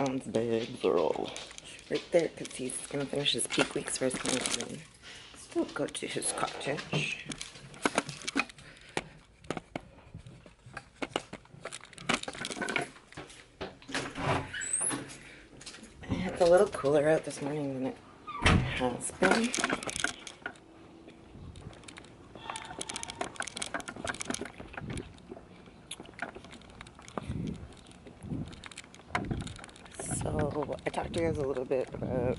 Sean's bags are all right there because he's going to finish his peak weeks for his clients and still go to his cottage. It's a little cooler out this morning than it has been. So I talked to you guys a little bit about,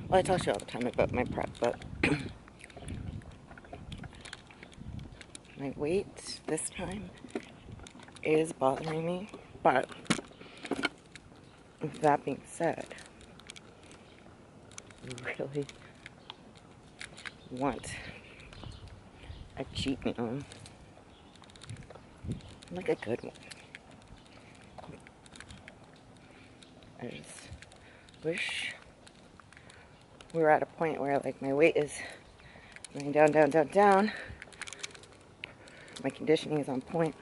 well, I talk to you all the time about my prep, but my weight this time is bothering me. But with that being said, I really want a cheat meal, like a good one. I just wish we were at a point where like my weight is going down, down, down, down. My conditioning is on point.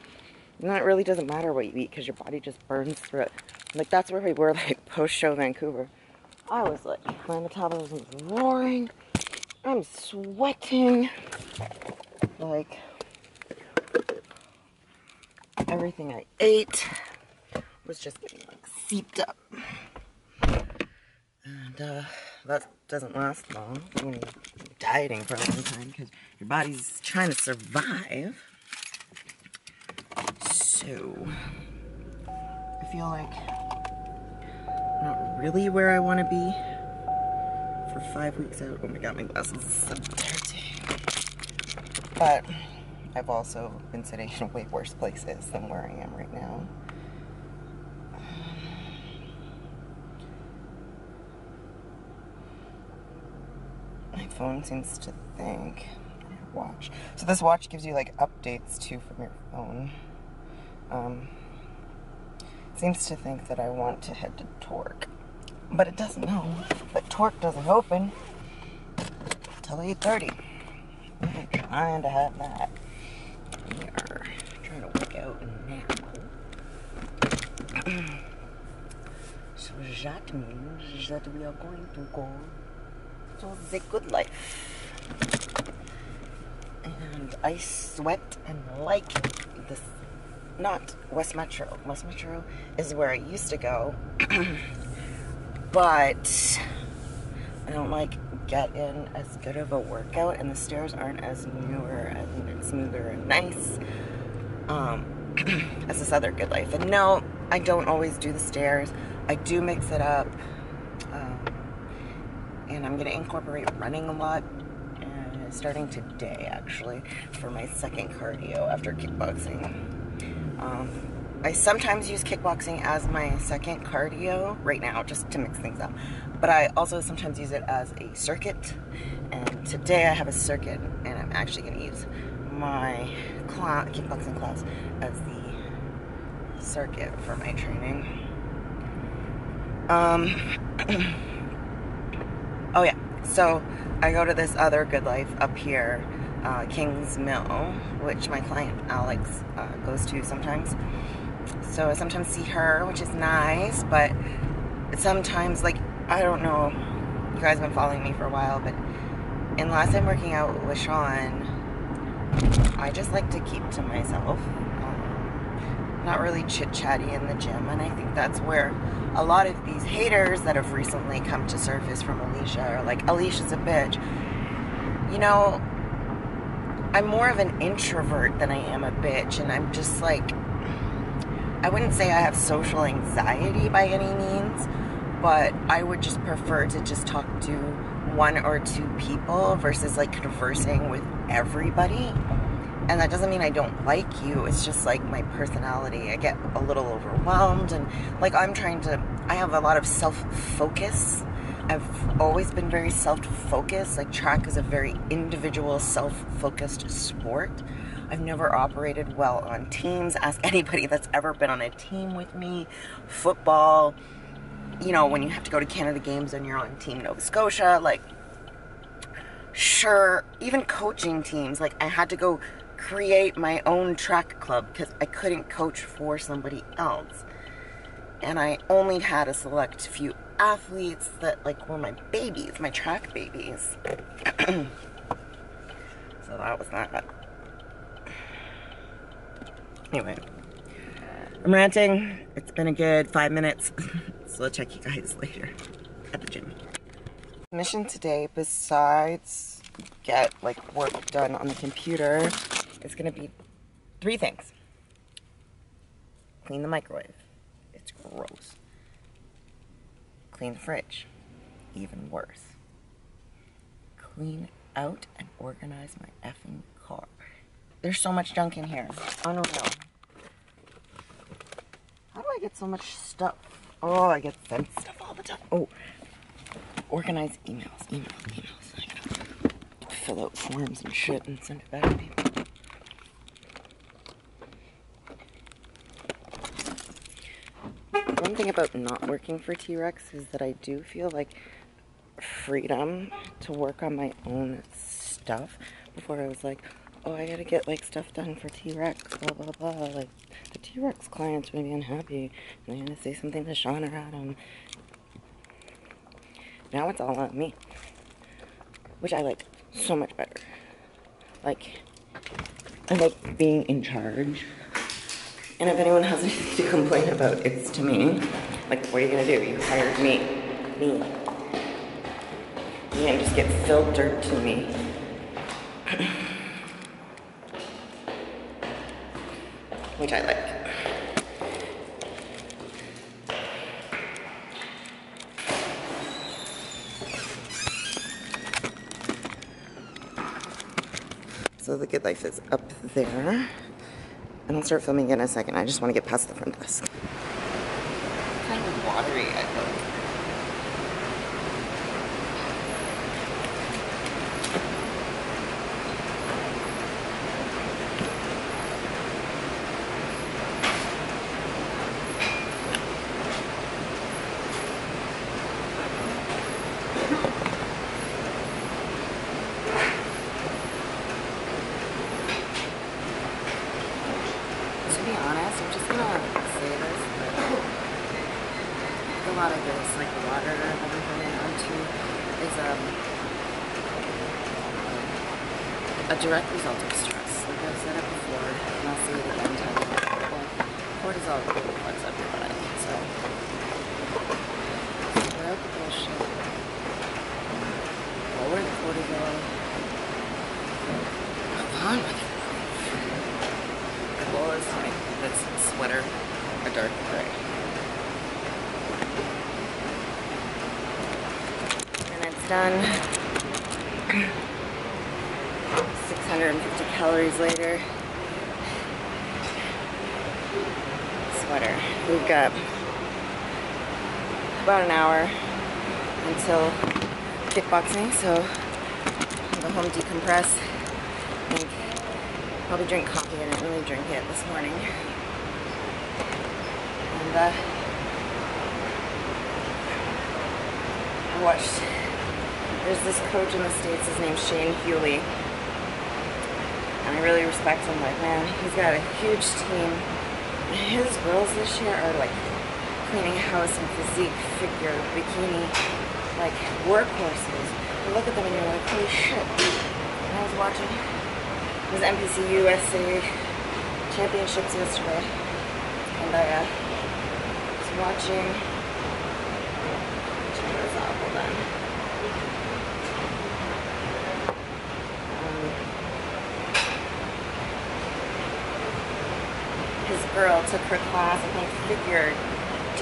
And that really doesn't matter what you eat because your body just burns through it. Like that's where we were like post-show Vancouver. I was like, my metabolism was roaring. I'm sweating. Like everything I ate was just getting like seeped up. And that doesn't last long when you're dieting for a long time because your body's trying to survive. So I feel like I'm not really where I want to be for 5 weeks out. Oh my god, my glasses are so dirty. But I've also been sitting in way worse places than where I am right now. My phone seems to think, watch. So this watch gives you like updates too from your phone. Seems to think that I want to head to Torque, but it doesn't know that Torque doesn't open till 8:30. I'm trying to have that. We are trying to work out now. So that means that we are going to go to the good life. And I sweat and like this. Not West Metro. West Metro is where I used to go. But I don't like get in as good of a workout and the stairs aren't as newer and smoother and nice as this other Good Life. And no, I don't always do the stairs. I do mix it up. And I'm going to incorporate running a lot. Starting today, actually, for my second cardio after kickboxing. I sometimes use kickboxing as my second cardio right now, just to mix things up. But I also sometimes use it as a circuit. And today I have a circuit, and I'm actually going to use my kickboxing class as the circuit for my training. Oh yeah, so I go to this other Good Life up here, King's Mill, which my client Alex goes to sometimes. So I sometimes see her, which is nice, but sometimes, like, I don't know, you guys have been following me for a while, but unless I'm working out with Sean, I just like to keep to myself. Not really chit-chatty in the gym, and I think that's where a lot of these haters that have recently come to surface from Alicia are like, Alicia's a bitch. You know, I'm more of an introvert than I am a bitch, and I'm just like, I wouldn't say I have social anxiety by any means, but I would just prefer to just talk to one or two people versus like conversing with everybody. And that doesn't mean I don't like you, it's just like my personality. I get a little overwhelmed, and like I have a lot of self-focus. I've always been very self-focused. Like track is a very individual, self-focused sport. I've never operated well on teams. Ask anybody that's ever been on a team with me. Football, you know, when you have to go to Canada games and you're on Team Nova Scotia, like, sure, even coaching teams, like I had to go create my own track club because I couldn't coach for somebody else. and I only had a select few athletes that like were my babies, my track babies. So that was that. Anyway, I'm ranting. It's been a good 5 minutes, so I'll check you guys later at the gym. Mission today, besides get like work done on the computer, is gonna be 3 things. Clean the microwave. It's gross. Clean the fridge. Even worse. Clean out and organize my effing car. There's so much junk in here. Unreal. How do I get so much stuff? Oh, I get sent stuff all the time. Oh, organize emails. I gotta fill out forms and shit and send it back to people. One thing about not working for T-Rex is that I do feel like freedom to work on my own stuff. Before I was like, oh, I gotta get like stuff done for T-Rex, blah blah blah. Like the T-Rex clients may be unhappy and I'm gonna say something to Sean or Adam. Now it's all on me, which I like so much better. Like, I like being in charge. And if anyone has anything to complain about, it's to me. Like, what are you gonna do? You hired me. You can't just get filtered to me. Which I like. So the good life is up there. And I'll start filming in a second. I just want to get past the front desk. Kind of watery, I think. A lot of this, like the water I've been putting onto, is a direct result of stress. Like I've said it before, and I'll say it again, cortisol really fucks up your body. So, throughout the bullshit, lower the cortisol, have fun with it. The goal is to make this sweater a dark gray. Done. 650 calories later. Sweater. We've got about an hour until kickboxing, so I'll go home, decompress, and probably drink coffee. I didn't really drink it this morning. And I watched. There's this coach in the States, his name's Shane Hewley, and I really respect him. Like, man, he's got a huge team. His girls this year are like cleaning house and physique, figure, bikini, like workhorses. You look at them and you're like, holy shit. And I was watching, it was NPC USA Championships yesterday, and I was watching, hold on. His girl took her class, I think figure D,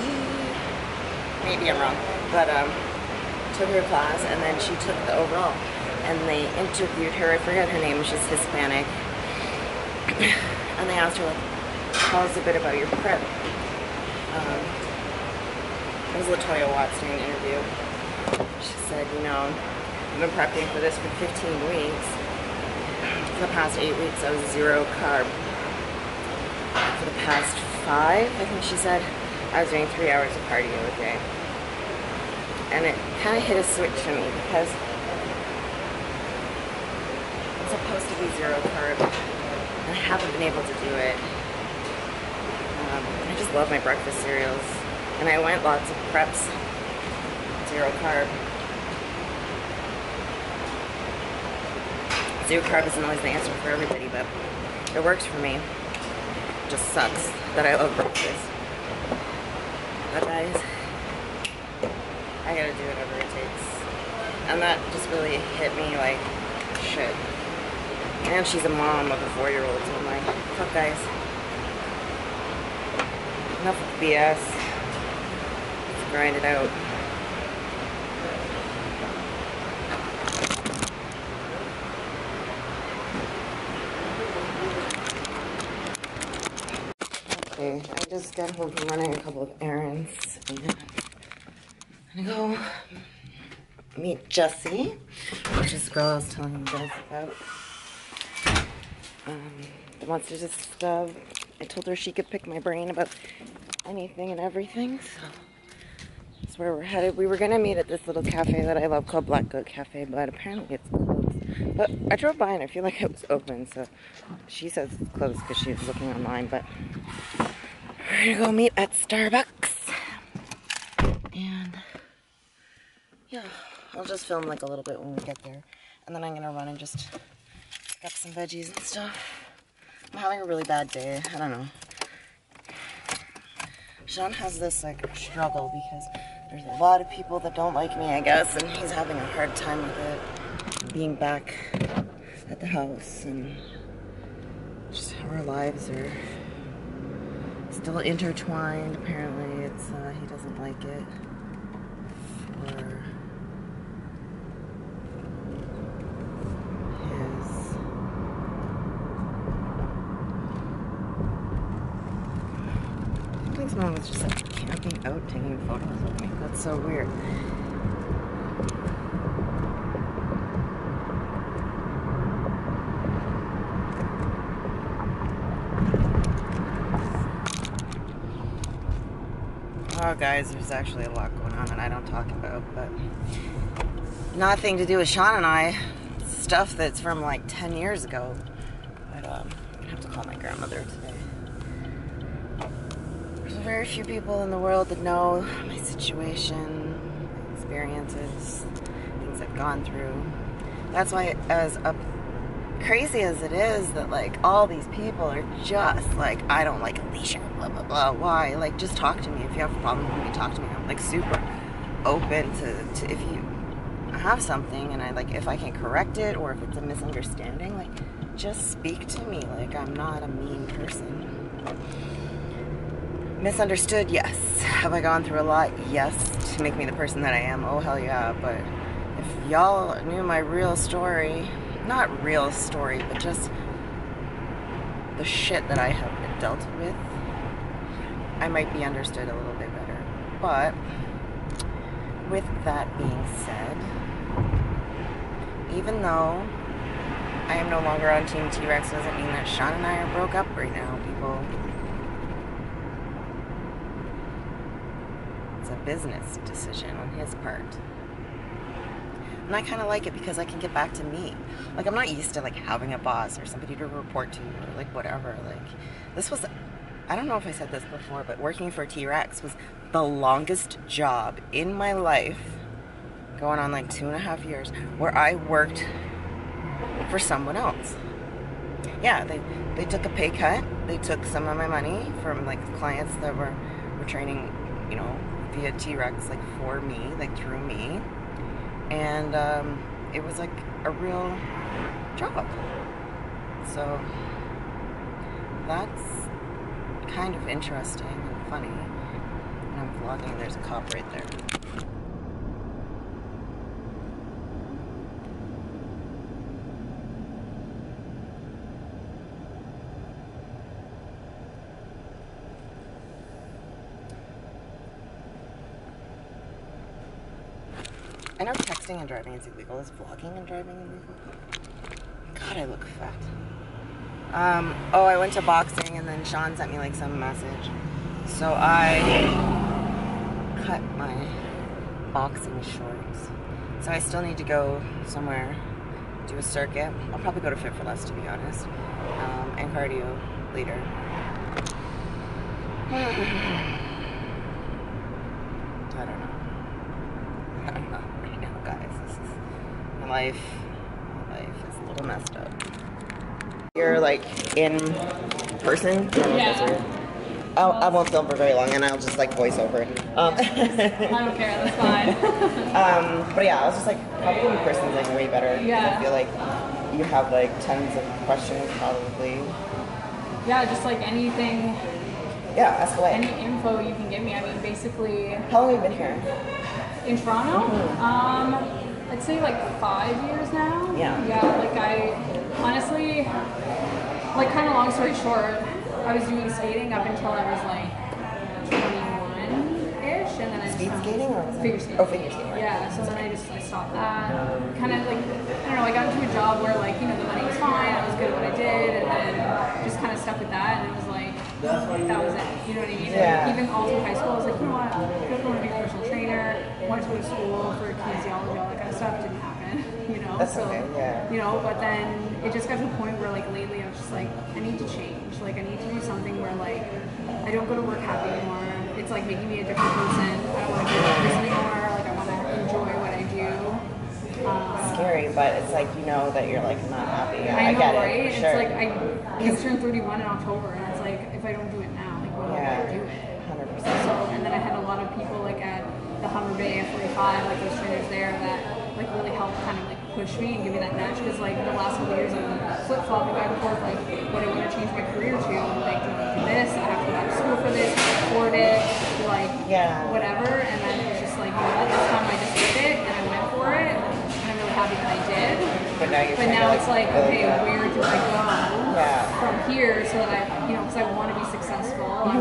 maybe I'm wrong, but took her class, and then she took the overall, and they interviewed her. I forget her name, she's Hispanic, and they asked her, like, tell us a bit about your prep. It was Latoya Watts doing an interview. She said, you know, I've been prepping for this for 15 weeks. For the past 8 weeks, I was 0 carb. For the past 5, I think she said, I was doing 3 hours of cardio a day. And it kind of hit a switch for me because I'm supposed to be 0 carb. And I haven't been able to do it. I just love my breakfast cereals. And I went lots of preps, 0 carb. 0 carb isn't always the answer for everybody, but it works for me. It just sucks that I love breakfast. But guys, I gotta do whatever it takes. And that just really hit me like shit. And she's a mom of a 4-year-old, so I'm like, fuck guys. Enough with the BS. Let's grind it out. Okay, I just got home from running a couple of errands. And I'm gonna go meet Jessie, which is the girl I was telling you guys about. That wants to just, I told her she could pick my brain about anything and everything, so that's where we're headed. We were gonna meet at this little cafe that I love called Black Goat Cafe, but apparently it's closed. But I drove by and I feel like it was open, so she says it's closed because she was looking online, but we're gonna go meet at Starbucks. And yeah, I'll just film like a little bit when we get there. And then I'm gonna run and just pick up some veggies and stuff. I'm having a really bad day. I don't know. Sean has this like struggle because there's a lot of people that don't like me, I guess, and he's having a hard time with it. Being back at the house and just how our lives are still intertwined. Apparently, it's he doesn't like it. For his mom was just like camping out, taking photos of me. That's so weird. Oh, guys, there's actually a lot going on that I don't talk about, but nothing to do with Sean and I. Stuff that's from like 10 years ago. But I'm gonna have to call my grandmother today. There's very few people in the world that know my situation, my experiences, things I've gone through. That's why, as crazy as it is, that like all these people are just like, I don't like Alicia, blah blah blah. Why? Like, just talk to me if you have a problem with me. Talk to me. I'm like super open to if you have something, and I like if I can correct it or if it's a misunderstanding, like just speak to me. Like, I'm not a mean person. Misunderstood, yes. Have I gone through a lot? Yes. To make me the person that I am? Oh, hell yeah. But if y'all knew my real story, not real story, but just the shit that I have dealt with, I might be understood a little bit better. But with that being said, even though I am no longer on Team T-Rex, doesn't mean that Sean and I are broke up right now, people. It's a business decision on his part. And I kind of like it because I can get back to me. Like, I'm not used to, like, having a boss or somebody to report to or, like, whatever. Like, this was, I don't know if I said this before, but working for T-Rex was the longest job in my life, going on, like, 2.5 years, where I worked for someone else. Yeah, they took a pay cut. They took some of my money from, like, clients that were training, you know, via T-Rex, like, for me, like, through me. And it was like a real job. So that's kind of interesting and funny. And I'm vlogging, there's a cop right there. I know texting and driving is illegal. Is vlogging and driving illegal? God, I look fat. Oh, I went to boxing and then Sean sent me like some message. So I cut my boxing shorts. So I still need to go somewhere, do a circuit. I'll probably go to Fit for Less, to be honest. And cardio later. life is a little messed up. You're like in person. I don't know if that's weird. I won't film for very long, and I'll just like voice over. I don't care. That's fine. But yeah, I was just like, probably in person's like way better. Yeah. I feel like you have like tons of questions, probably. Yeah, just like anything. Yeah, ask away. Any info you can give me. I mean, basically. How long have you been here? In Toronto? I'd say like 5 years now. Yeah. Yeah, like I honestly, like kind of long story short, I was doing skating up until I was like 21-ish, and then I Speed skating or figure skating. Oh, figure skating. Right. Yeah, so then I stopped that. Kind of like, I don't know, I got into a job where like, you know, the money was fine, I was good at what I did, and then just kind of stuck with that, and it was like, that was it. You know what I mean? Yeah. Even all through high school, I was like, you know what, I don't want to be a personal trainer, wanted to go to school for kinesiology, all that kind of stuff, didn't happen, you know? That's so, okay, yeah. You know, but then it just got to a point where like lately I was just like, I need to change. Like I need to do something where like, I don't go to work happy anymore. It's like making me a different person. I don't want to be that person anymore. Like I want to enjoy what I do. Scary, but it's like you know that you're like not happy. I know, get it, right? for sure. It's like I just turned 31 in October, and it's like if I don't do it now, like when will I do it? 100%. So, and then I had a lot of people like at the Humber Bay F45, like those trainers there that like really helped kind of like push me and give me that nudge, because like the last couple of years I've been flip-flopping back and forth like what I want to change my career to. Like, do I want to do this? I have to go back to school for this, afford it, like whatever. And then it was just like, you know what, this time I just did it and I went for it, and I'm really happy that I did. But now it's like, okay, where do I go from here so that I, you know, because I want to be successful. I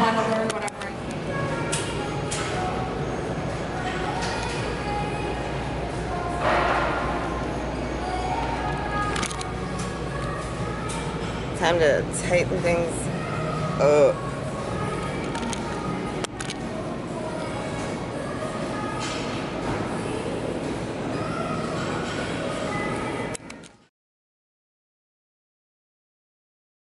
want to learn whatever I can. Time to tighten things up.